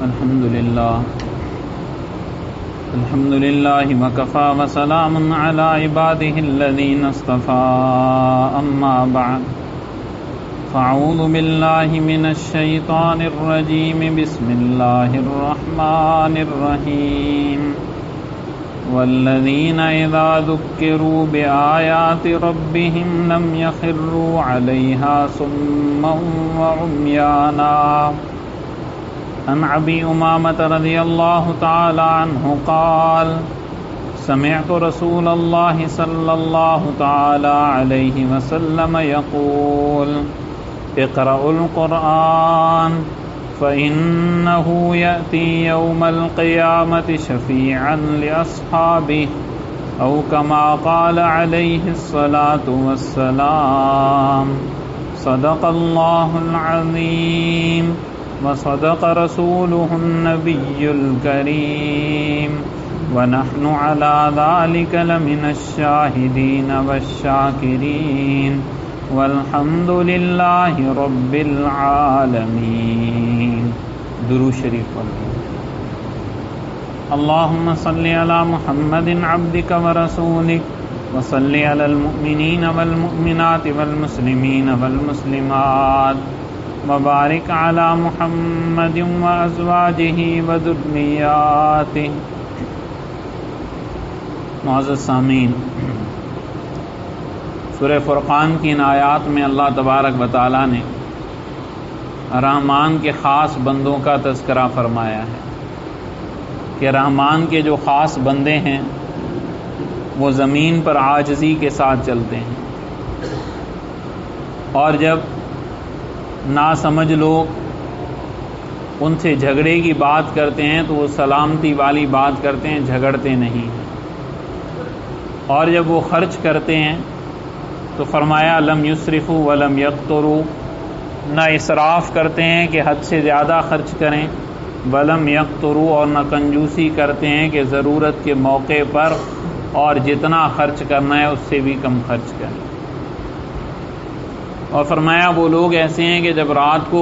الحمد لله وكفى وسلام على عباده الذين اصطفى أما بعد فأعوذ بالله من الشيطان الرجيم بسم الله الرحمن الرحيم والذين إذا ذكروا بآيات ربهم لم يخروا عليها صما وعميانا عن أبي أمامة رضي الله تعالى عنه قال سمعت رسول الله صلى الله تعالى عليه وسلم يقول اقرأوا القرآن فإنه يأتي يوم القيامة شفيعا لأصحابه أو كما قال عليه الصلاة والسلام صدق الله العظيم وصدق رسوله النبي الكريم ونحن على ذلك لمن الشاهدين والشاكرين والحمد لله رب العالمين. درود شریف پڑھیں. اللهم صل على محمد عبدك ورسولك وصل على المؤمنين والمؤمنات والمسلمين والمسلمات وبارك على محمد وأزواجه وذرياته. معزز سامعین، سورہ فرقان کی ان آیات میں اللہ تبارک و تعالیٰ نے رحمان کے خاص بندوں کا تذکرہ فرمایا ہے کہ رحمان کے جو خاص بندے ہیں وہ زمین پر عاجزی کے ساتھ چلتے ہیں، اور جب ناسمجھ لوگ ان سے جھگڑے کی بات کرتے ہیں تو وہ سلامتی والی بات کرتے ہیں، جھگڑتے نہیں ہیں. اور جب وہ خرچ کرتے ہیں تو فرمایا لم یسرفوا ولم یقتروا، نہ اسراف کرتے ہیں کہ حد سے زیادہ خرچ کریں، ولم یقتروا، اور نہ کنجوسی کرتے ہیں کہ ضرورت کے موقع پر اور جتنا خرچ کرنا ہے اس سے بھی کم خرچ کریں. اور فرمایا وہ لوگ ایسے ہیں کہ جب رات کو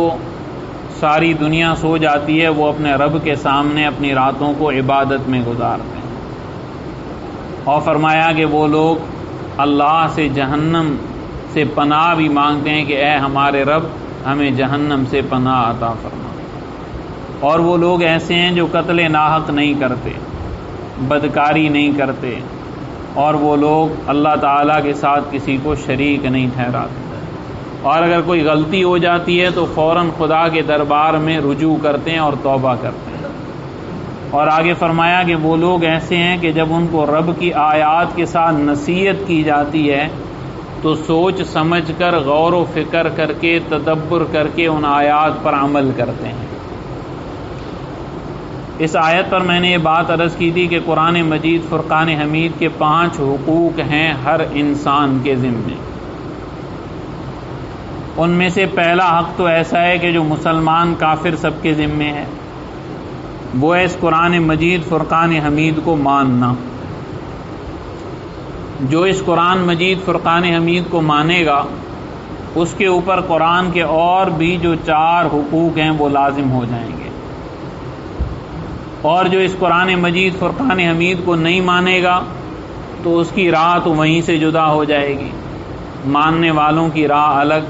ساری دنیا سو جاتی ہے وہ اپنے رب کے سامنے اپنی راتوں کو عبادت میں گزارتے ہیں. اور فرمایا کہ وہ لوگ اللہ سے جہنم سے پناہ بھی مانگتے ہیں کہ اے ہمارے رب ہمیں جہنم سے پناہ عطا فرما. اور وہ لوگ ایسے ہیں جو قتل ناحق نہیں کرتے، بدکاری نہیں کرتے، اور وہ لوگ اللہ تعالیٰ کے ساتھ کسی کو شریک نہیں ٹھہراتے، اور اگر کوئی غلطی ہو جاتی ہے تو فوراً خدا کے دربار میں رجوع کرتے ہیں اور توبہ کرتے ہیں. اور آگے فرمایا کہ وہ لوگ ایسے ہیں کہ جب ان کو رب کی آیات کے ساتھ نصیحت کی جاتی ہے تو سوچ سمجھ کر غور و فکر کر کے تدبر کر کے ان آیات پر عمل کرتے ہیں. اس آیت پر میں نے یہ بات عرض کی تھی کہ قرآن مجید فرقان حمید کے 5 حقوق ہیں ہر انسان کے ذمے. ان میں سے پہلا حق تو ایسا ہے کہ جو مسلمان کافر سب کے ذمے ہے، وہ ہے اس قرآن مجید فرقان حمید کو ماننا. جو اس قرآن مجید فرقان حمید کو مانے گا اس کے اوپر قرآن کے اور بھی جو 4 حقوق ہیں وہ لازم ہو جائیں گے. اور جو اس قرآن مجید فرقان حمید کو نہیں مانے گا تو اس کی راہ تو وہیں سے جدا ہو جائے گی. ماننے والوں کی راہ الگ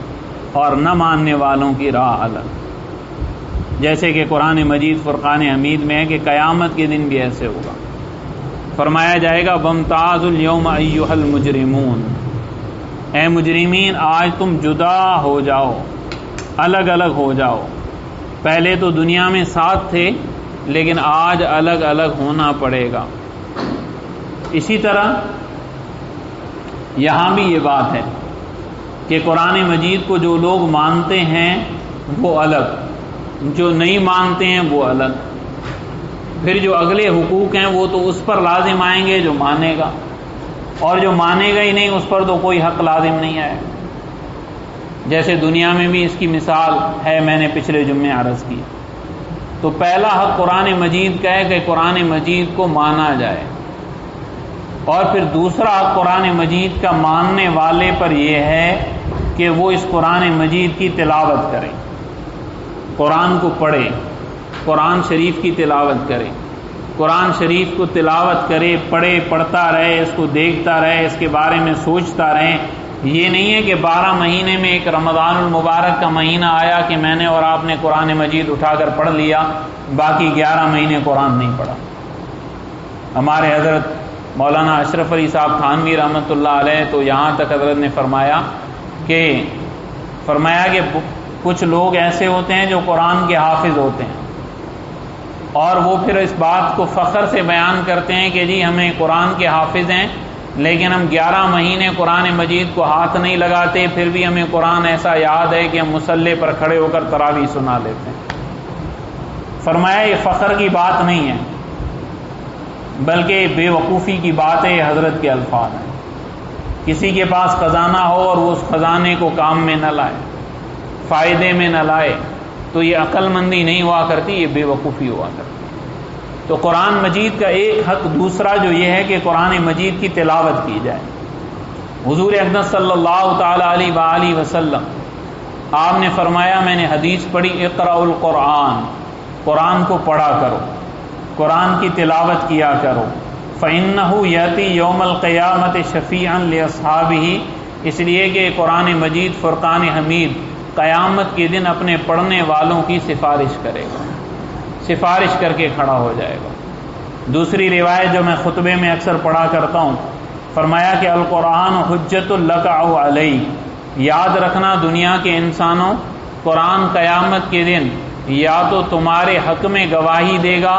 اور نہ ماننے والوں کی راہ الگ. جیسے کہ قرآن مجید فرقان حمید میں ہے کہ قیامت کے دن بھی ایسے ہوگا. فرمایا جائے گا وَامْتَازُوا الْيَوْمَ أَيُّهَا الْمُجْرِمُونَ، اے مجرمین آج تم جدا ہو جاؤ، الگ الگ ہو جاؤ. پہلے تو دنیا میں ساتھ تھے لیکن آج الگ الگ ہونا پڑے گا. اسی طرح یہاں بھی یہ بات ہے کہ قرآن مجید کو جو لوگ مانتے ہیں وہ الگ، جو نہیں مانتے ہیں وہ الگ. پھر جو اگلے حقوق ہیں وہ تو اس پر لازم آئیں گے جو مانے گا، اور جو مانے گا ہی نہیں اس پر تو کوئی حق لازم نہیں آئے. جیسے دنیا میں بھی اس کی مثال ہے، میں نے پچھلے جمعے عرض کی. تو پہلا حق قرآن مجید کا ہے کہ قرآن مجید کو مانا جائے، اور پھر دوسرا حق قرآن مجید کا ماننے والے پر یہ ہے کہ وہ اس قرآن مجید کی تلاوت کریں، قرآن کو پڑھیں، قرآن شریف کی تلاوت کرے، قرآن شریف کو تلاوت کرے، پڑھے، پڑھتا رہے، اس کو دیکھتا رہے، اس کے بارے میں سوچتا رہے۔ یہ نہیں ہے کہ 12 مہینے میں ایک رمضان المبارک کا مہینہ آیا کہ میں نے اور آپ نے قرآن مجید اٹھا کر پڑھ لیا، باقی 11 مہینے قرآن نہیں پڑھا۔ ہمارے حضرت مولانا اشرف علی صاحب تھانوی رحمۃ اللہ علیہ تو یہاں تک حضرت نے فرمایا کہ کچھ لوگ ایسے ہوتے ہیں جو قرآن کے حافظ ہوتے ہیں، اور وہ پھر اس بات کو فخر سے بیان کرتے ہیں کہ جی ہمیں قرآن کے حافظ ہیں، لیکن ہم 11 مہینے قرآن مجید کو ہاتھ نہیں لگاتے، پھر بھی ہمیں قرآن ایسا یاد ہے کہ ہم مصلی پر کھڑے ہو کر تراویح سنا لیتے ہیں۔ فرمایا یہ فخر کی بات نہیں ہے، بلکہ بے وقوفی کی بات ہے۔ حضرت کے الفاظ ہیں، کسی کے پاس خزانہ ہو اور وہ اس خزانے کو کام میں نہ لائے، فائدے میں نہ لائے، تو یہ عقل مندی نہیں ہوا کرتی، یہ بے وقوفی ہوا کرتی۔ تو قرآن مجید کا ایک حق دوسرا جو یہ ہے کہ قرآن مجید کی تلاوت کی جائے۔ حضور اقدس صلی اللہ تعالی علیہ وآلہ وسلم آپ نے فرمایا، میں نے حدیث پڑھی، اقرأ القرآن، قرآن کو پڑھا کرو، قرآن کی تلاوت کیا کرو، فإنہ یأتی یوم القیامت شفیعا لأصحابہ، اس لیے کہ قرآن مجید فرقان حمید قیامت کے دن اپنے پڑھنے والوں کی سفارش کرے گا، سفارش کر کے کھڑا ہو جائے گا۔ دوسری روایت جو میں خطبے میں اکثر پڑھا کرتا ہوں، فرمایا کہ القرآن حجت لک او علیک، یاد رکھنا دنیا کے انسانوں، قرآن قیامت کے دن یا تو تمہارے حق میں گواہی دے گا،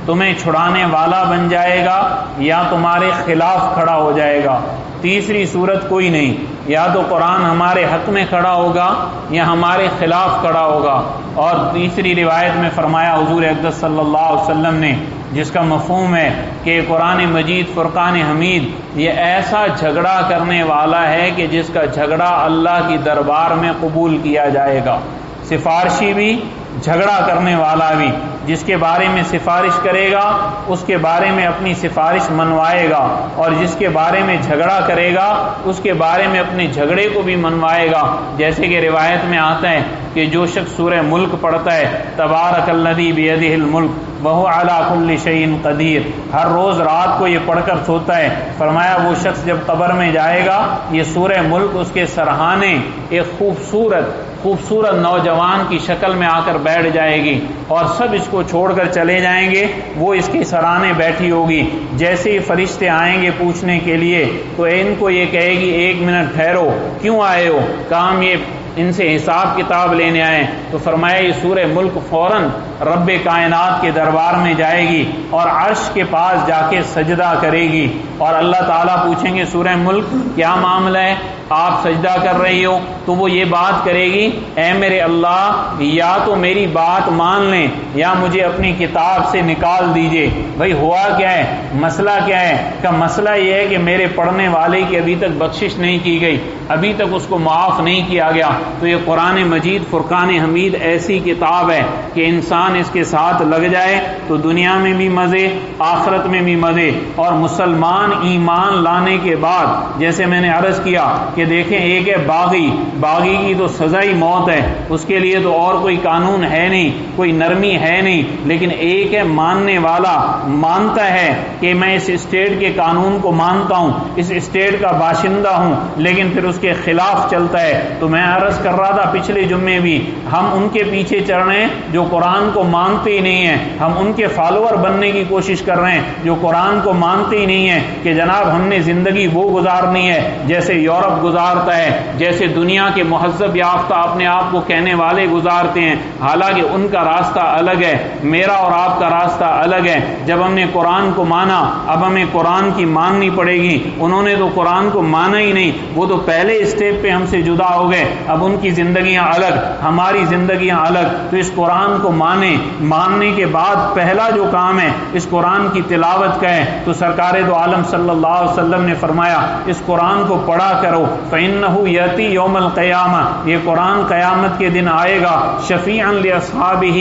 تمہیں چھڑانے والا بن جائے گا، یا تمہارے خلاف کھڑا ہو جائے گا۔ تیسری صورت کوئی نہیں، یا تو قرآن ہمارے حق میں کھڑا ہوگا یا ہمارے خلاف کھڑا ہوگا۔ اور تیسری روایت میں فرمایا حضور اقدس صلی اللہ علیہ وسلم نے، جس کا مفہوم ہے کہ قرآن مجید فرقان حمید یہ ایسا جھگڑا کرنے والا ہے کہ جس کا جھگڑا اللہ کی دربار میں قبول کیا جائے گا۔ سفارشی بھی، جھگڑا کرنے والا بھی، جس کے بارے میں سفارش کرے گا اس کے بارے میں اپنی سفارش منوائے گا، اور جس کے بارے میں جھگڑا کرے گا اس کے بارے میں اپنے جھگڑے کو بھی منوائے گا۔ جیسے کہ روایت میں آتا ہے کہ جو شخص سورہ ملک پڑھتا ہے، تبارک الذی بیدہ الملک وہو علی کل شیء قدیر، ہر روز رات کو یہ پڑھ کر سوتا ہے، فرمایا وہ شخص جب قبر میں جائے گا یہ سورہ ملک اس کے سرہانے ایک خوبصورت نوجوان کی شکل میں آ کر بیٹھ جائے گی، اور سب اس کو چھوڑ کر چلے جائیں گے، وہ اس کے سرانے بیٹھی ہوگی۔ جیسے ہی فرشتے آئیں گے پوچھنے کے لیے تو ان کو یہ کہے گی 1 منٹ ٹھہرو، کیوں آئے ہو؟ کہا ہم یہ ان سے حساب کتاب لینے آئے۔ تو فرمایا یہ سورہ ملک فوراً رب کائنات کے دربار میں جائے گی اور عرش کے پاس جا کے سجدہ کرے گی، اور اللہ تعالیٰ پوچھیں گے سورہ ملک کیا معاملہ ہے، آپ سجدہ کر رہی ہو؟ تو وہ یہ بات کرے گی، اے میرے اللہ یا تو میری بات مان لیں یا مجھے اپنی کتاب سے نکال دیجئے۔ بھئی ہوا کیا ہے، مسئلہ کیا ہے؟ کہ مسئلہ یہ ہے کہ میرے پڑھنے والے کی ابھی تک بخشش نہیں کی گئی، ابھی تک اس کو معاف نہیں کیا گیا۔ تو یہ قرآن مجید فرقان حمید ایسی کتاب ہے کہ انسان اس کے ساتھ لگ جائے تو دنیا میں بھی مزے، آخرت میں بھی مزے۔ اور مسلمان ایمان لانے کے بعد، جیسے میں نے عرض کیا کہ دیکھیں ایک ہے باغی کی تو سزا ہی موت ہے، اس کے لیے تو اور کوئی قانون ہے نہیں، کوئی نرمی ہے نہیں، لیکن ایک ہے ماننے والا، مانتا ہے کہ میں اس اسٹیٹ کے قانون کو مانتا ہوں، اس اسٹیٹ کا باشندہ ہوں، لیکن پھر اس کے خلاف چلتا ہے۔ تو میں عرض کر رہا تھا پچھلے جمعے بھی، ہم ان کے پیچھے چڑھ رہے ہیں جو قرآن کو مانتے ہی نہیں ہیں، ہم ان کے فالوور بننے کی کوشش کر رہے ہیں جو قرآن کو مانتے ہی نہیں ہیں کہ جناب ہم نے زندگی وہ گزارنی ہے جیسے یورپ گزارتا ہے، جیسے دنیا کے مہذب یافتہ اپنے آپ کو کہنے والے گزارتے ہیں، حالانکہ ان کا راستہ الگ ہے، میرا اور آپ کا راستہ الگ ہے۔ جب ہم نے قرآن کو مانا اب ہمیں قرآن کی ماننی پڑے گی، انہوں نے تو قرآن کو مانا ہی نہیں، وہ تو پہلے اسٹیپ پہ ہم سے جدا ہو گئے، اب ان کی زندگیاں الگ، ہماری زندگیاں الگ۔ تو اس قرآن کو ماننے کے بعد پہلا جو کام ہے اس قرآن کی تلاوت کا ہے۔ تو سرکار دو عالم صلی اللہ علیہ وسلم نے فرمایا اس قرآن کو پڑھا کرو، فإنہ یأتی یوم القیامہ، یہ قرآن قیامت کے دن آئے گا، شفیعا لأصحابہ،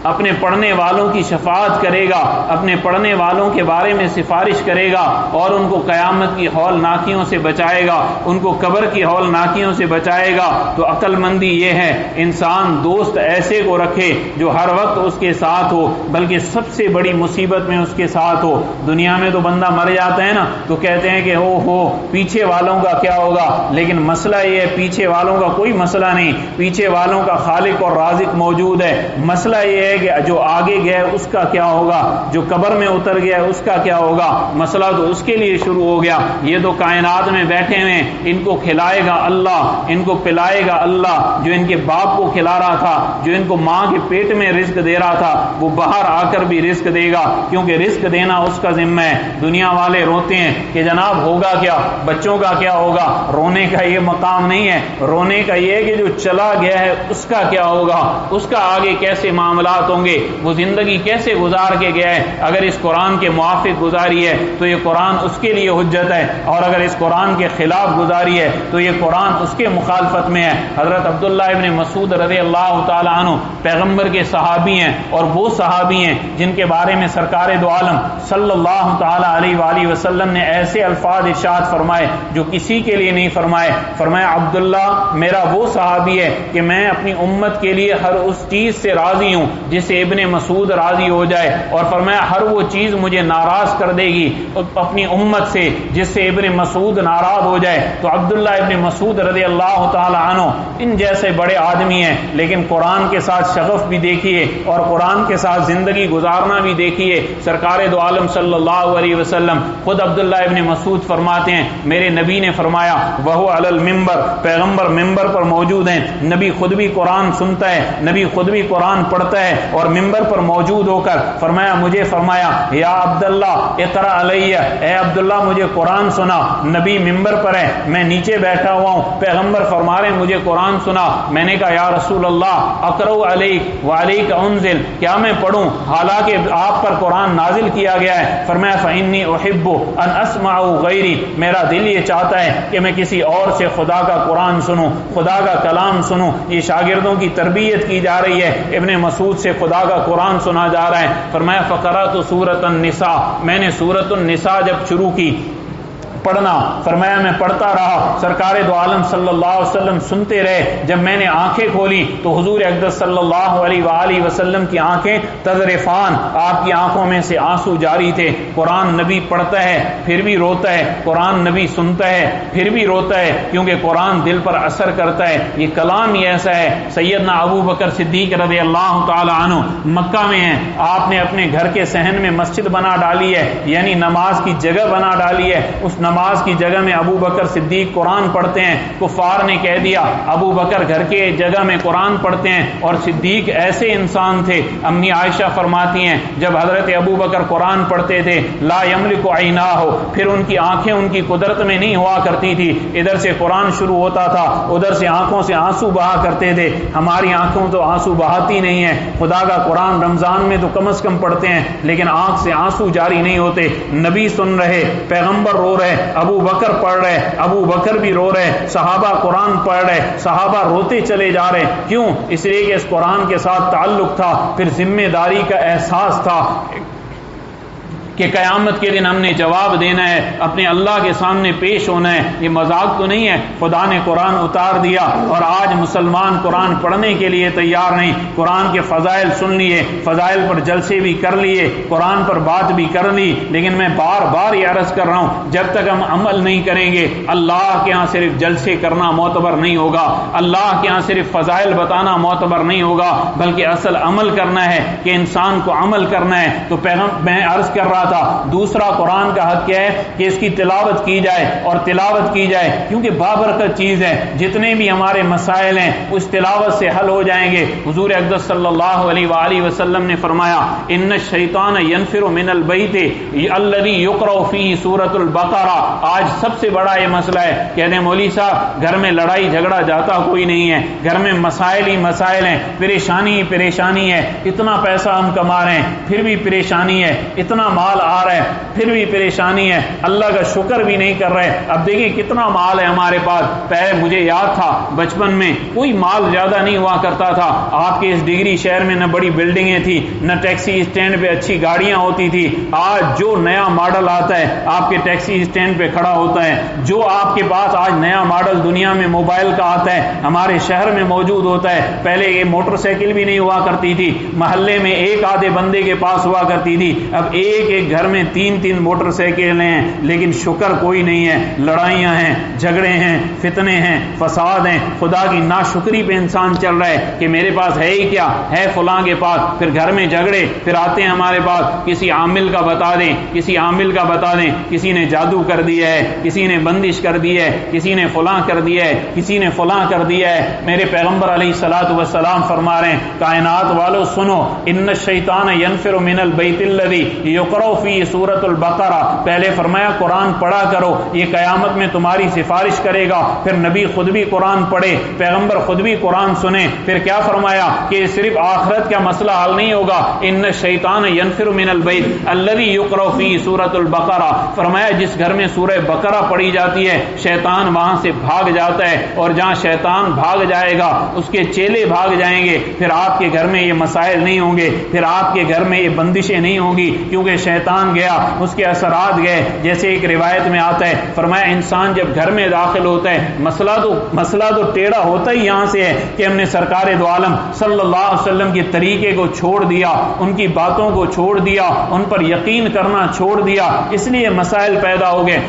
اپنے پڑھنے والوں کی شفاعت کرے گا، اپنے پڑھنے والوں کے بارے میں سفارش کرے گا اور ان کو قیامت کی ہولناکیوں سے بچائے گا، ان کو قبر کی ہولناکیوں سے بچائے گا۔ تو عقل مندی یہ ہے انسان دوست ایسے کو رکھے جو ہر وقت اس کے ساتھ ہو، بلکہ سب سے بڑی مصیبت میں اس کے ساتھ ہو۔ دنیا میں تو بندہ مر جاتا ہے نا تو کہتے ہیں کہ ہو پیچھے والوں کا کیا ہوگا، لیکن مسئلہ یہ ہے پیچھے والوں کا کوئی مسئلہ نہیں، پیچھے والوں کا خالق اور رازق موجود ہے۔ مسئلہ یہ ہے کہ جو آگے گیا اس کا کیا ہوگا، جو قبر میں اتر گیا اس کا کیا ہوگا۔ مسئلہ تو اس کے لیے شروع ہو گیا۔ یہ تو کائنات میں بیٹھے ہوئے ان کو کھلائے گا اللہ، ان کو پلائے گا اللہ، جو ان کے باپ کو کھلا رہا تھا، جو ان کو ماں کے پیٹ میں رزق دے رہا تھا، وہ باہر آ کر بھی رزق دے گا، کیونکہ رزق دینا اس کا ذمہ ہے۔ دنیا والے روتے ہیں کہ جناب ہوگا کیا، بچوں کا کیا ہوگا۔ رونے کا یہ مقام نہیں ہے، رونے کا یہ ہے کہ جو چلا گیا ہے اس کا کیا ہوگا، اس کا آگے کیسے معاملات ہوں گے، وہ زندگی کیسے گزار کے گیا ہے۔ اگر اس قرآن کے موافق گزاری ہے تو یہ قرآن اس کے لیے حجت ہے، اور اگر اس قرآن کے خلاف گزاری ہے تو یہ قرآن اس کے مخالفت میں ہے۔ حضرت عبداللہ ابن مسعود رضی اللہ تعالی عنہ پیغمبر کے صحابی ہیں، اور وہ صحابی ہیں جن کے بارے میں سرکار دو عالم صلی اللہ تعالی علیہ وآلہ وسلم نے ایسے الفاظ ارشاد فرمائے جو کسی کے لیے نہیں فرمائے۔ فرمایا عبداللہ میرا وہ صحابی ہے کہ میں اپنی امت کے لیے ہر اس چیز سے راضی ہوں جس سے ابن مسعود راضی ہو جائے، اور فرمایا ہر وہ چیز مجھے ناراض کر دے گی اپنی امت سے جس سے ابن مسعود ناراض ہو جائے۔ تو عبداللہ ابن مسعود رضی اللہ تعالی عنہ ان جیسے بڑے آدمی ہیں، لیکن قرآن کے ساتھ شغف بھی دیکھیے اور قرآن کے ساتھ زندگی گزارنا بھی دیکھیے۔ سرکار دو عالم صلی اللہ علیہ وسلم خود عبداللہ ابن مسعود فرماتے ہیں میرے نبی نے فرمایا وہو علی المنبر، پیغمبر ممبر پر موجود ہیں، نبی خود بھی قرآن سنتا ہے، نبی خود بھی قرآن پڑھتا ہے، اور ممبر پر موجود ہو کر فرمایا مجھے فرمایا یا عبداللہ اقرأ علیہ، اے عبداللہ مجھے قرآن سنا۔ نبی ممبر پر ہے، میں نیچے بیٹھا ہوا ہوں، پیغمبر فرما رہے ہیں مجھے قرآن سنا۔ میں نے کہا یا رسول اللہ اقرأ علیک وعلیک انزل، کیا میں پڑھوں حالانکہ آپ پر قرآن نازل کیا گیا ہے۔ فرمایا فإنی احب ان اسمع غیری، میرا دل یہ چاہتا ہے کہ میں کسی اور سے خدا کا قرآن سنوں، خدا کا کلام سنوں۔ یہ شاگردوں کی تربیت کی جا رہی ہے، ابن مسعود سے خدا کا قرآن سنا جا رہا ہے۔ فرمایا فقرأت سورۃ النساء، میں نے سورۃ النساء جب شروع کی پڑھنا، فرمایا میں پڑھتا رہا، سرکار دو عالم صلی اللہ علیہ وسلم سنتے رہے۔ جب میں نے آنکھیں کھولی تو حضور اقدس صلی اللہ علیہ وآلہ وسلم کی آنکھیں تذرفان، آپ کی آنکھوں میں سے آنسو جاری تھے۔ قرآن نبی پڑھتا ہے پھر بھی روتا ہے، قرآن نبی سنتا ہے پھر بھی روتا ہے، کیونکہ قرآن دل پر اثر کرتا ہے۔ یہ کلام ہی ایسا ہے۔ سیدنا ابو بکر صدیق رضی اللہ تعالی عنہ مکہ میں ہیں، آپ نے اپنے گھر کے صحن میں مسجد بنا ڈالی ہے، یعنی نماز کی جگہ بنا ڈالی ہے۔ اس نماز کی جگہ میں ابو بکر صدیق قرآن پڑھتے ہیں۔ کفار نے کہہ دیا ابو بکر گھر کے جگہ میں قرآن پڑھتے ہیں، اور صدیق ایسے انسان تھے، امی عائشہ فرماتی ہیں جب حضرت ابو بکر قرآن پڑھتے تھے لا یملک عیناہ، پھر ان کی آنکھیں ان کی قدرت میں نہیں ہوا کرتی تھی، ادھر سے قرآن شروع ہوتا تھا ادھر سے آنکھوں سے آنسو بہا کرتے تھے۔ ہماری آنکھوں تو آنسو بہاتی نہیں ہیں، خدا کا قرآن رمضان میں تو کم از کم پڑھتے ہیں، لیکن آنکھ سے آنسو جاری نہیں ہوتے۔ نبی سن رہے، پیغمبر رو رہے، ابو بکر پڑھ رہے، ابو بکر بھی رو رہے، صحابہ قرآن پڑھ رہے، صحابہ روتے چلے جا رہے۔ کیوں؟ اس لیے کہ اس قرآن کے ساتھ تعلق تھا، پھر ذمہ داری کا احساس تھا کہ قیامت کے دن ہم نے جواب دینا ہے، اپنے اللہ کے سامنے پیش ہونا ہے۔ یہ مذاق تو نہیں ہے، خدا نے قرآن اتار دیا اور آج مسلمان قرآن پڑھنے کے لیے تیار نہیں۔ قرآن کے فضائل سن لیے، فضائل پر جلسے بھی کر لیے، قرآن پر بات بھی کر لی، لیکن میں بار بار یہ عرض کر رہا ہوں جب تک ہم عمل نہیں کریں گے اللہ کے ہاں صرف جلسے کرنا معتبر نہیں ہوگا، اللہ کے ہاں صرف فضائل بتانا معتبر نہیں ہوگا، بلکہ اصل عمل کرنا ہے کہ انسان کو عمل کرنا ہے۔ تو میں عرض کر رہا تھا دوسرا قرآن کا حق کیا ہے کہ اس کی تلاوت کی جائے، اور تلاوت کی جائے کیونکہ بابرکت چیز ہے، جتنے بھی ہمارے مسائل ہیں اس تلاوت سے حل ہو جائیں گے۔ حضور اقدس صلی اللہ علیہ وآلہ وسلم نے فرمایا ان الشیطان ینفر من البیت الذی یقرأ فیہ سورۃ البقرہ۔ آج سب سے بڑا یہ مسئلہ ہے، کہتے ہیں مولوی صاحب گھر میں لڑائی جھگڑا جاتا کوئی نہیں ہے، گھر میں مسائل ہی مسائل ہیں، پریشانی ہی پریشانی ہے، اتنا پیسہ ہم کما رہے ہیں پھر بھی پریشانی ہے، اتنا مال مال آ رہا ہے پھر بھی پریشانی ہے، اللہ کا شکر بھی نہیں کر رہے۔ اب دیکھیں کتنا مال ہے ہمارے پاس، پہلے مجھے یاد تھا بچپن میں کوئی مال زیادہ نہیں ہوا کرتا تھا، آپ کے اس ڈگری شہر میں نہ بڑی بلڈنگیں تھی، نہ ٹیکسی اسٹینڈ پہ اچھی گاڑیاں ہوتی تھی۔ آج جو نیا ماڈل آتا ہے آپ کے ٹیکسی اسٹینڈ پہ کھڑا ہوتا ہے، جو آپ کے پاس آج نیا ماڈل دنیا میں موبائل کا آتا ہے ہمارے شہر میں موجود ہوتا ہے۔ پہلے یہ موٹر سائیکل بھی نہیں ہوا کرتی تھی، محلے میں ایک آدھے بندے کے پاس ہوا کرتی تھی، اب ایک ایک گھر میں تین تین موٹر سائیکلیں ہیں، لیکن شکر کوئی نہیں ہے، لڑائیاں ہیں، جھگڑے ہیں، فتنے ہیں، فساد ہیں، خدا کی ناشکری پہ انسان چل رہا ہے کہ میرے پاس ہے ہی کیا ہے فلاں کے پاس، پھر گھر میں جھگڑے، پھر آتے ہیں ہمارے پاس کسی عامل کا بتا دیں، کسی عامل کا بتا دیں، کسی نے جادو کر دیا ہے، کسی نے بندش کر دی ہے، کسی نے فلاں کر دیا ہے، کسی نے فلاں کر دیا ہے۔ میرے پیغمبر علیہ الصلوۃ والسلام فرما رہے ہیں کائنات والو سنو، ان الشیطان ینفر من البیت الذی یقرأ فی سورۃ البقرہ، پہلے فرمایا قرآن پڑھا کرو، یہ قیامت میں تمہاری سفارش کرے گا، پھر نبی خود بھی قرآن پڑھے، پیغمبر خود بھی قرآن سنے، پھر کیا فرمایا کہ صرف آخرت کا مسئلہ حل نہیں ہوگا، ان الشیطان ینفر من البیت الذی یقرأ فی سورۃ البقرہ، فرمایا جس گھر میں سورہ بقرہ پڑھی جاتی ہے شیطان وہاں سے بھاگ جاتا ہے، اور جہاں شیطان بھاگ جائے گا اس کے چیلے بھاگ جائیں گے، پھر آپ کے گھر میں یہ مسائل نہیں ہوں گے، پھر آپ کے گھر میں یہ بندشیں نہیں ہوں گی، کیونکہ شیطان گیا، اس کے اثرات گئے۔ جیسے ایک روایت میں آتا ہے فرمایا انسان جب گھر میں داخل ہوتا ہے مسئلہ تو ٹیڑھا ہوتا ہی یہاں سے ہے کہ ہم نے سرکار دو عالم صلی اللہ علیہ وسلم کے طریقے کو چھوڑ دیا، ان کی باتوں کو چھوڑ دیا، ان پر یقین کرنا چھوڑ دیا، اس لیے مسائل پیدا ہو گئے۔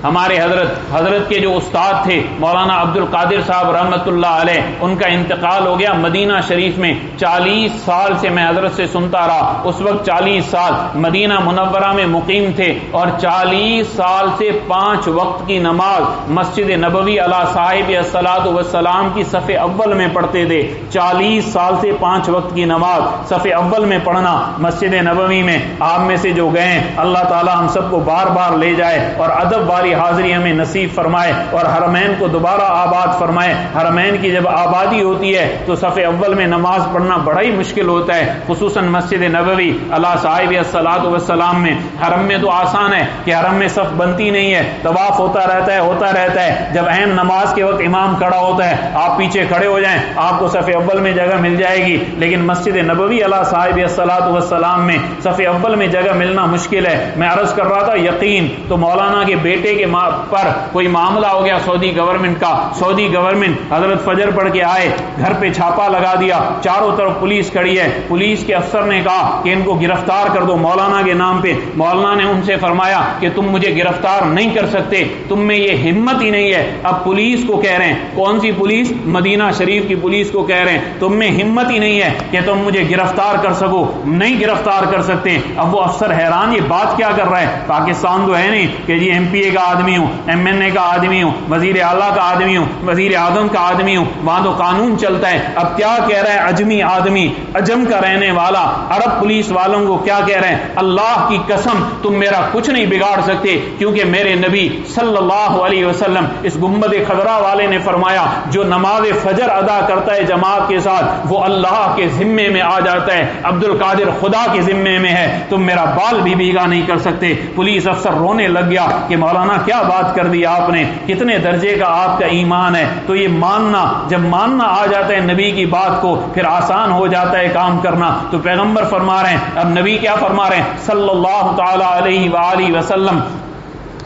ہمارے حضرت کے جو استاد تھے مولانا عبد القادر صاحب رحمۃ اللہ علیہ، ان کا انتقال ہو گیا مدینہ شریف میں۔ 40 سال سے میں حضرت سے سنتا رہا، اس وقت 40 سال مدینہ منورہ میں مقیم تھے، اور 40 سال سے 5 وقت کی نماز مسجد نبوی علی صاحب الصلاۃ والسلام کی صف اول میں پڑھتے تھے۔ 40 سال سے 5 وقت کی نماز صف اول میں پڑھنا مسجد نبوی میں۔ آپ میں سے جو گئے اللہ تعالی ہم سب کو بار بار لے جائے اور ادب والی حاضری ہمیں نصیب فرمائے، اور حرمین کو دوبارہ آباد فرمائے۔ حرمین کی جب آبادی ہوتی ہے تو صف اول میں نماز پڑھنا بڑا ہی مشکل ہوتا ہے، خصوصاً مسجد نبوی علی صاحب الصلاۃ والسلام میں۔ حرم میں تو آسان ہے کہ حرم میں صف بنتی نہیں ہے، طواف ہوتا رہتا ہے، جب عین نماز کے وقت امام کھڑا ہوتا ہے آپ پیچھے کھڑے ہو جائیں، آپ کو صف اول میں جگہ مل جائے گی، لیکن مسجد نبوی علی صاحب الصلاۃ والسلام میں صف اول میں جگہ ملنا مشکل ہے۔ میں عرض کر رہا تھا یقین تو مولانا کے بیٹے کے پر کوئی معاملہ ہو گیا سعودی گورنمنٹ کا، سعودی گورنمنٹ حضرت فجر پڑھ کے آئے، گھر پہ چھاپا لگا دیا، چاروں طرف پولیس کھڑی ہے، پولیس کے افسر نے کہا کہ ان کو گرفتار کر دو مولانا کے نام پہ۔ مولانا نے ان سے فرمایا کہ تم مجھے گرفتار نہیں کر سکتے، تم میں یہ ہمت ہی نہیں ہے۔ اب پولیس کو کہہ رہے ہیں، کون سی پولیس؟ مدینہ شریف کی پولیس کو کہہ رہے ہیں تم میں ہمت ہی نہیں ہے کہ تم مجھے گرفتار کر سکو، نہیں گرفتار کر سکتے۔ اب وہ افسر حیران، یہ بات کیا کر رہا ہے؟ پاکستان تو ہے نہیں کہ جی ایم پی اے کا آدمی ہوں، ایم این اے کا آدمی ہوں، وزیر اعلیٰ کا آدمی ہوں، وزیر اعظم کا آدمی ہوں، وہاں تو قانون چلتا ہے۔ اب کیا کہہ رہا ہے عجمی آدمی، عجم کا رہنے والا، عرب پولیس والوں کو کیا کہہ رہے ہیں؟ اللہ کی قسم تم میرا کچھ نہیں بگاڑ سکتے، کیونکہ میرے نبی صلی اللہ علیہ وسلم، اس گنبد خضرا والے نے فرمایا جو نماز فجر ادا کرتا ہے جماعت کے ساتھ وہ اللہ کے ذمے میں آ جاتا ہے، عبد القادر خدا کے ذمے میں ہے، تم میرا بال بھی بھیگا نہیں کر سکتے۔ پولیس افسر رونے لگ گیا کہ مولانا کیا بات کر دی آپ نے، کتنے درجے کا آپ کا ایمان ہے۔ تو یہ ماننا، جب ماننا آ جاتا ہے نبی کی بات کو پھر آسان ہو جاتا ہے کام کرنا۔ تو پیغمبر فرما رہے ہیں، اب نبی کیا فرما رہے ہیں صلی اللہ تعالی علیہ وآلہ وسلم،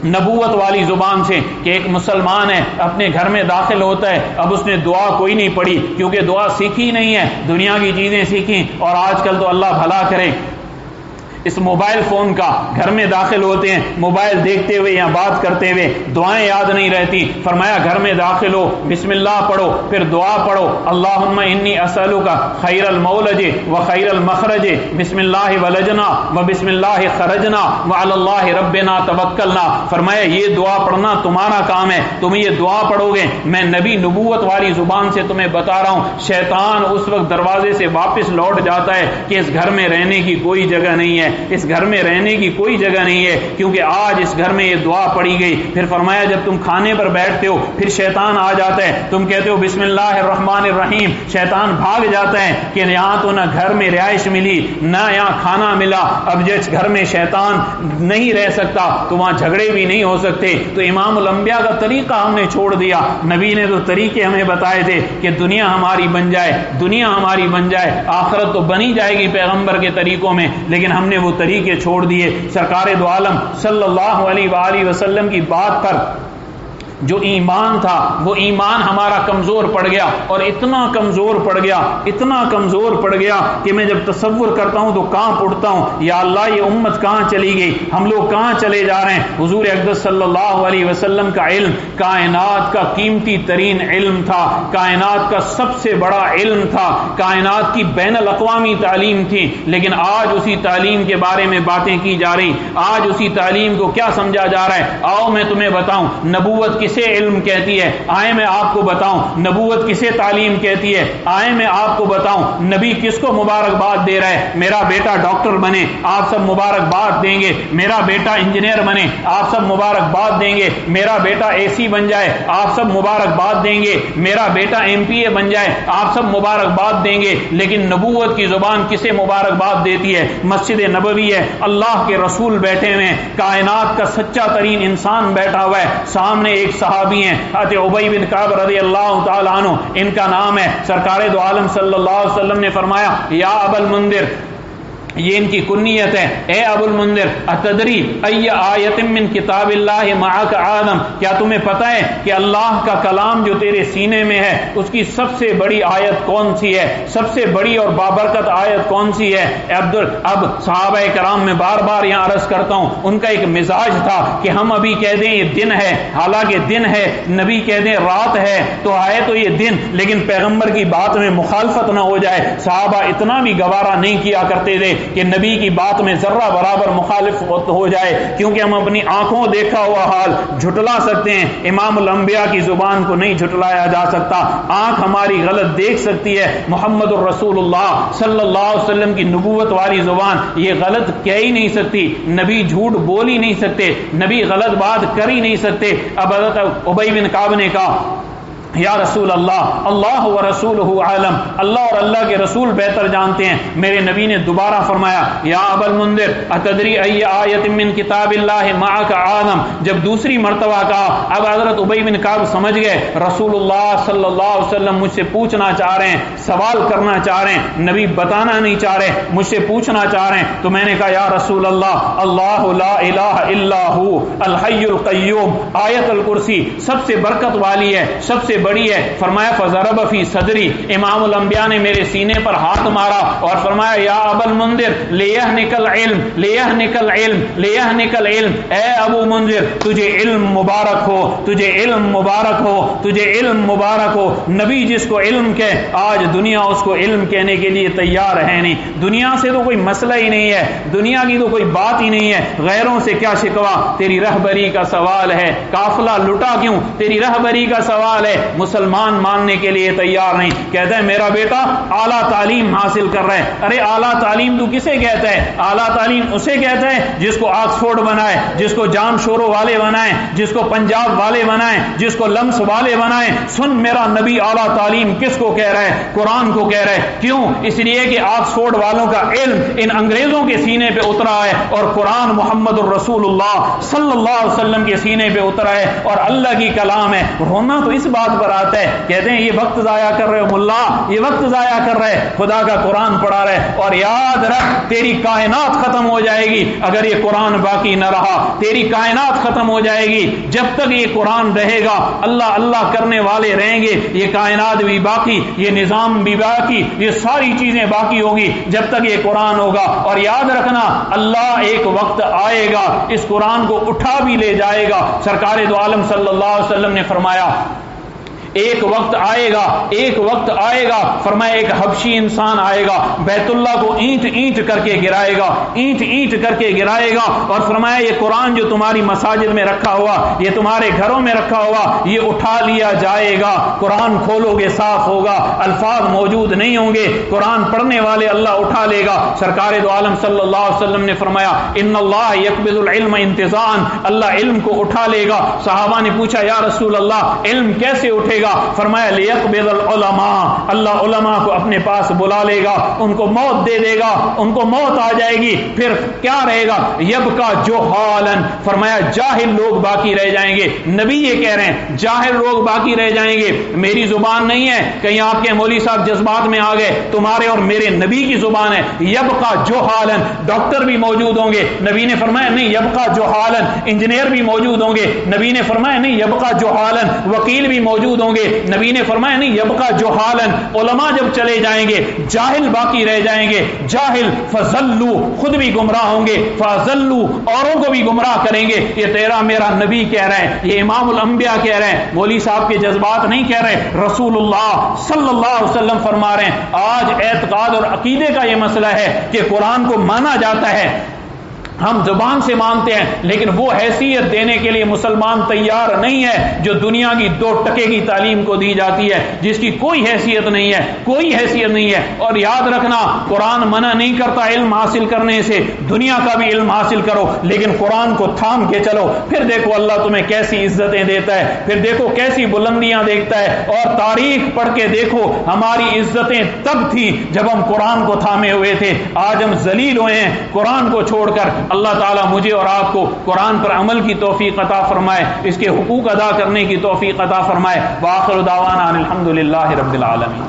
نبوت والی زبان سے کہ ایک مسلمان ہے اپنے گھر میں داخل ہوتا ہے، اب اس نے دعا کوئی نہیں پڑھی کیونکہ دعا سیکھی نہیں ہے، دنیا کی چیزیں سیکھیں، اور آج کل تو اللہ بھلا کرے اس موبائل فون کا، گھر میں داخل ہوتے ہیں موبائل دیکھتے ہوئے یا بات کرتے ہوئے، دعائیں یاد نہیں رہتی۔ فرمایا گھر میں داخل ہو بسم اللہ پڑھو، پھر دعا پڑھو اللہم انی اسألک خیر المولج و خیر المخرج، بسم اللہ ولجنا و بسم اللہ خرجنا وعلی اللہ ربنا توکلنا۔ فرمایا یہ دعا پڑھنا تمہارا کام ہے، تم یہ دعا پڑھو گے، میں نبی نبوت والی زبان سے تمہیں بتا رہا ہوں، شیطان اس وقت دروازے سے واپس لوٹ جاتا ہے کہ اس گھر میں رہنے کی کوئی جگہ نہیں ہے، ہے، اس گھر میں رہنے کی کوئی جگہ نہیں ہے، کیونکہ آج اس گھر میں یہ دعا پڑھی گئی۔ پھر فرمایا جب تم کھانے پر بیٹھتے ہو پھر شیطان آ جاتا ہے، تم کہتے ہو بسم اللہ الرحمن الرحیم، شیطان بھاگ جاتا ہے کہ یہاں تو نہ گھر میں رہائش ملی نہ یہاں کھانا ملا، اب جس گھر میں شیطان نہیں رہ سکتا تو وہاں جھگڑے بھی نہیں ہو سکتے۔ تو امام الانبیاء کا طریقہ ہم نے چھوڑ دیا، نبی نے تو طریقے ہمیں بتائے تھے کہ دنیا ہماری بن جائے، دنیا ہماری بن جائے، آخرت تو بنی جائے گی پیغمبر کے طریقوں میں، لیکن ہم نے وہ طریقے چھوڑ دیے۔ سرکار دو عالم صلی اللہ علیہ وآلہ وسلم کی بات پر جو ایمان تھا وہ ایمان ہمارا کمزور پڑ گیا، اور اتنا کمزور پڑ گیا، اتنا کمزور پڑ گیا کہ میں جب تصور کرتا ہوں تو کانپ اٹھتا ہوں، یا اللہ یہ امت کہاں چلی گئی، ہم لوگ کہاں چلے جا رہے ہیں۔ حضور اقدس صلی اللہ علیہ وسلم کا علم کائنات کا قیمتی ترین علم تھا، کائنات کا سب سے بڑا علم تھا، کائنات کی بین الاقوامی تعلیم تھی، لیکن آج اسی تعلیم کے بارے میں باتیں کی جا رہی، آج اسی تعلیم کو کیا سمجھا جا رہا ہے۔ آؤ میں تمہیں بتاؤں نبوت کسے علم کہتی ہے، آئے میں آپ کو بتاؤں نبوت کسے تعلیم کہتی ہے، آئے میں آپ کو بتاؤں نبی کس کو مبارکباد دے رہا ہے۔ میرا بیٹا ڈاکٹر بنے، آپ سب مبارکباد دیں گے، میرا بیٹا انجینئر بنے، آپ سب مبارکباد دیں گے، میرا بیٹا اے سی بن جائے، آپ سب مبارکباد دیں گے، میرا بیٹا ایم پی اے بن جائے، آپ سب مبارکباد دیں گے، لیکن نبوت کی زبان کسے مبارکباد دیتی ہے؟ مسجد نبوی ہے، اللہ کے رسول بیٹھے ہوئے ہیں، کائنات کا سچا ترین انسان بیٹھا ہوا ہے، سامنے ایک صحابی ہیں حضرت ابی بن کعب رضی اللہ تعالی عنہ، ان کا نام ہے، سرکار دو عالم صلی اللہ علیہ وسلم نے فرمایا یا ابا المنذر، یہ ان کی کنیت ہے، اے ابو المنذر اتدری ای آیت من کتاب اللہ معک آدم، کیا تمہیں پتہ ہے کہ اللہ کا کلام جو تیرے سینے میں ہے اس کی سب سے بڑی آیت کون سی ہے، سب سے بڑی اور بابرکت آیت کون سی ہے؟ اب صحابہ کرام میں بار بار یہاں عرض کرتا ہوں، ان کا ایک مزاج تھا کہ ہم ابھی کہہ دیں یہ دن ہے، حالانکہ دن ہے، نبی کہہ دیں رات ہے تو آئے تو یہ دن، لیکن پیغمبر کی بات میں مخالفت نہ ہو جائے۔ صحابہ اتنا بھی گوارا نہیں کیا کرتے تھے کہ نبی کی بات میں ذرہ برابر مخالف ہو جائے، کیونکہ ہم اپنی آنکھوں دیکھا ہوا حال جھٹلا سکتے ہیں، امام الانبیاء کی زبان کو نہیں جھٹلایا جا سکتا۔ آنکھ ہماری غلط دیکھ سکتی ہے، محمد الرسول اللہ صلی اللہ علیہ وسلم کی نبوت والی زبان یہ غلط کہہ ہی نہیں سکتی، نبی جھوٹ بول ہی نہیں سکتے، نبی غلط بات کر ہی نہیں سکتے۔ اب حضرت ابی بن کعب نے کہا یا رسول اللہ، اللہ و رسولہ عالم، اللہ اور اللہ کے رسول بہتر جانتے ہیں۔ میرے نبی نے دوبارہ فرمایا یا ابا المنذر اتدری ای آیت من کتاب اللہ معک آدم، جب دوسری مرتبہ کہا اب حضرت ابی بن کعب سمجھ گئے رسول اللہ صلی اللہ علیہ وسلم مجھ سے پوچھنا چاہ رہے ہیں، سوال کرنا چاہ رہے ہیں، نبی بتانا نہیں چاہ رہے، مجھ سے پوچھنا چاہ رہے ہیں۔ تو میں نے کہا یا رسول اللہ، اللہ لا الہ الا ہو الحی القیوم، آیت الکرسی سب سے برکت والی ہے، سب سے بڑی ہے۔ فرمایا فضرب فی صدری، امام الانبیاء نے میرے سینے پر ہاتھ مارا اور فرمایا یا ابا المنذر لیہنک العلم، لیہنک العلم، لیہنک العلم، اے ابو منذر تجھے علم مبارک ہو، تجھے علم مبارک ہو، تجھے علم مبارک ہو۔ نبی جس کو علم کہے آج دنیا اس کو علم کہنے کے لیے تیار ہے نہیں، دنیا سے تو کوئی مسئلہ ہی نہیں ہے، دنیا کی تو کوئی بات ہی نہیں ہے، غیروں سے کیا شکوا، تیری رہبری کا سوال ہے، قافلہ لٹا کیوں، تیری رہبری کا سوال ہے، مسلمان ماننے کے لیے تیار نہیں۔ کہتا ہے میرا بیٹا اعلیٰ تعلیم حاصل کر رہا ہے، ارے اعلیٰ تعلیم تو کسے کہتا ہے؟ اعلیٰ تعلیم اسے کہتا ہے جس کو آکسفورڈ بنائے، جس کو جام شورو والے بنائیں، جس کو پنجاب والے بنائیں، جس کو لمس والے بنائیں۔ سن میرا نبی اعلیٰ تعلیم کس کو کہہ رہا ہے؟ قرآن کو کہہ رہا ہے۔ کیوں؟ اس لیے کہ آکسفورڈ والوں کا علم ان انگریزوں کے سینے پہ اترا ہے اور قرآن محمد الرسول اللہ صلی اللہ علیہ وسلم کے سینے پہ اترا ہے اور اللہ کی کلام ہے۔ رونا تو اس بات پر آتا ہے، کہتے ہیں یہ وقت ضائع کر رہے ہو ملا، یہ وقت ضائع کر رہے، خدا کا قرآن پڑھا رہے، اور یاد رکھ تیری کائنات ختم ہو جائے گی اگر یہ قرآن باقی نہ رہا، تیری کائنات ختم ہو جائے گی جب تک یہ قرآن رہے گا، اللہ اللہ کرنے والے رہیں گے، یہ کائنات بھی باقی، یہ نظام بھی باقی، یہ ساری چیزیں باقی ہوگی جب تک یہ قرآن ہوگا۔ اور یاد رکھنا اللہ ایک وقت آئے گا اس قرآن کو اٹھا بھی لے جائے گا۔ سرکار دو عالم صلی اللہ علیہ وسلم نے فرمایا ایک وقت آئے گا فرمایا ایک حبشی انسان آئے گا، بیت اللہ کو اینٹ اینٹ کر کے گرائے گا اور فرمایا یہ قرآن جو تمہاری مساجد میں رکھا ہوا، یہ تمہارے گھروں میں رکھا ہوا، یہ اٹھا لیا جائے گا۔ قرآن کھولو گے صاف ہوگا، الفاظ موجود نہیں ہوں گے، قرآن پڑھنے والے اللہ اٹھا لے گا۔ سرکار دو عالم صلی اللہ علیہ وسلم نے فرمایا ان اللہ یقبض العلم انتزاعا، اللہ علم کو اٹھا لے گا۔ صحابہ نے پوچھا یا رسول اللہ علم کیسے اٹھے گا؟ فرمایا لیقبض العلماء، اللہ علماء کو اپنے پاس بلا لے گا، ان کو موت دے دے گا، ان کو موت آ جائے گی، پھر کیا رہے گا؟ یبقى جہالا، فرمایا جاہل لوگ باقی رہ جائیں گے۔ نبی یہ کہہ رہے ہیں جاہل لوگ باقی رہ جائیں گے، میری زبان نہیں ہے، کہیں آپ کے مولوی صاحب جذبات میں آ گئے، تمہارے اور میرے نبی کی زبان ہے۔ یبقى جہالا، ڈاکٹر بھی موجود ہوں گے، نبی نے فرمایا نہیں یبقى جہالا، انجینئر بھی موجود ہوں گے، نبی نے فرمایا نہیں یبقى جہالا، وکیل بھی موجود ہوں گے، نبی نے فرمایا نہیں یبقى جہالا، علماء جب چلے جائیں گے جاہل باقی رہ جائیں گے، جاہل فضلوا، خود بھی گمراہ ہوں گے، فضلوا، اوروں کو بھی گمراہ کریں گے۔ یہ تیرا میرا نبی کہہ رہے ہیں، یہ امام الانبیاء کہہ رہے ہیں، مولوی صاحب کے جذبات نہیں کہہ رہے، رسول اللہ صلی اللہ علیہ وسلم فرما رہے ہیں۔ آج اعتقاد اور عقیدے کا یہ مسئلہ ہے کہ قرآن کو مانا جاتا ہے، ہم زبان سے مانتے ہیں، لیکن وہ حیثیت دینے کے لیے مسلمان تیار نہیں ہے جو دنیا کی 2 ٹکے کی تعلیم کو دی جاتی ہے، جس کی کوئی حیثیت نہیں ہے۔ اور یاد رکھنا قرآن منع نہیں کرتا علم حاصل کرنے سے، دنیا کا بھی علم حاصل کرو، لیکن قرآن کو تھام کے چلو، پھر دیکھو اللہ تمہیں کیسی عزتیں دیتا ہے، پھر دیکھو کیسی بلندیاں دیکھتا ہے۔ اور تاریخ پڑھ کے دیکھو ہماری عزتیں تب تھی جب ہم قرآن کو تھامے ہوئے تھے، آج ہم ذلیل ہوئے ہیں قرآن کو چھوڑ کر۔ اللہ تعالیٰ مجھے اور آپ کو قرآن پر عمل کی توفیق عطا فرمائے، اس کے حقوق ادا کرنے کی توفیق عطا فرمائے۔ وآخر دعوانا ان الحمد للہ رب العالمین۔